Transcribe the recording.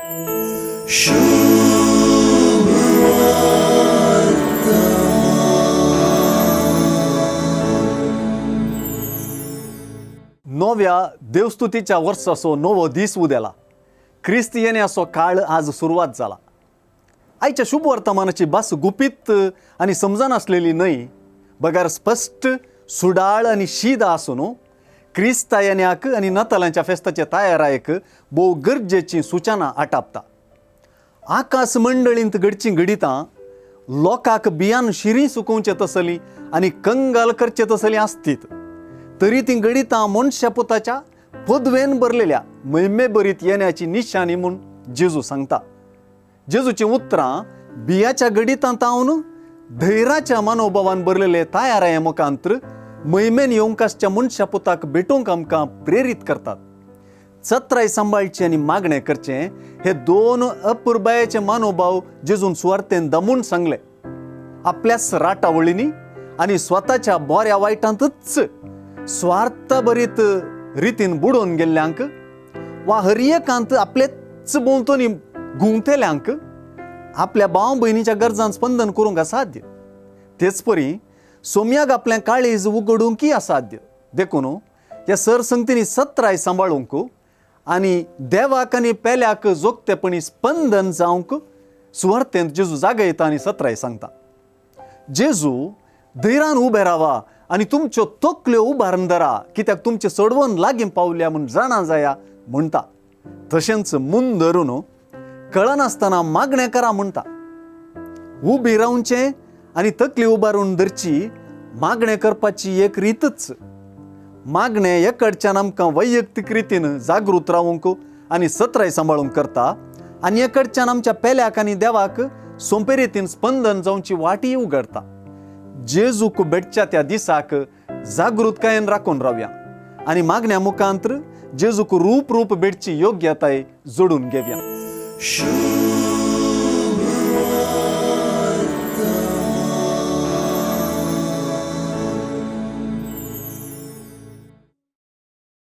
नव्या देवस्तुतीच्या वर्साचो नवो दीस उदेला. क्रिस्त येण्याचो काळ आज सुरवात जाला. आयच्या शुभ वर्तमानाची भास गुपित आणि समजन असलेली न्हय, बगार स्पष्ट, सुडाळ आणि शीदा आसून क्रिस्ता येण्याक आणि नतालांच्या फेस्ताचे तयारायेक भोव गरजेची सूचना आटापता. आकाश मंडळींत घडची घडितां लोकांक बियान शिरी सुकोवचे तसली आणि कंगाल करचे तसली आसतीत, तरी ती घडितां मनशा पुताच्या पदवेन भरलेल्या महिमे बरीत येण्याची निशाणी म्हूण जेजू सांगता. जेजूची उतरां बियाच्या घडितांत तावन धैर्याच्या मनोभावान भरलेले तयाराये मुखांतर महिमेन येवंकासच्या मनशा पुताक भेटोवंक आमकां प्रेरीत करतात. सत्राय सांबाळची आनी मागणें करचें हे दोन अपुरबायाचे मनोभाव जेजून सुवार्थेन दमून सांगले. आपल्याच राटावळींनी आणि स्वताच्या बोऱ्या वायटांतच स्वार्थभरीत रितीन बुडोवन गेल्ल्यांक वा हरियेकांत आपलेच भोंवतणी गुंवतेल्यांक आपल्या भाव भयणीच्या गरजांक स्पंदन करूंक असाध्य. तेच परी सोम्याक आपल्या काळीज उगडूंकय असाध्य. देखून ह्या सरसंगतींनी सत्राय सांबाळूंक आनी देवाक आनी पेल्याक जोगतेपणी स्पंदन जावंक सुवार्थेंत जेजू जागयता आनी सत्राय सांगता. जेजू धैर्यान उबे रावा आनी तुमच्यो तकल्यो उबारून धरा, कित्याक तुमचे सोडवण लागीं पावल्या म्हूण जाणा जाया म्हणटा. तशेंच मून धरून कळनासतना मागणें करा म्हणटा. उबी रावचें आनी तकली उबारून धरची मागणें करपाची एक रीतच. मागणें एकडच्यान आमकां वैयक्तीक रितीन जागृत रावूंक आनी सत्राय सांबाळूंक करता, आनी एकडच्यान आमच्या पेल्याक आनी देवाक सोंपे रितीन स्पंदन जावची वाटी उगडता. जेजूक भेटच्या त्या दिसाक जागृतकायेन राखून रावया आनी मागण्या मुखांतर जेजूक रूप भेटची योग्यताय जोडून घेवया.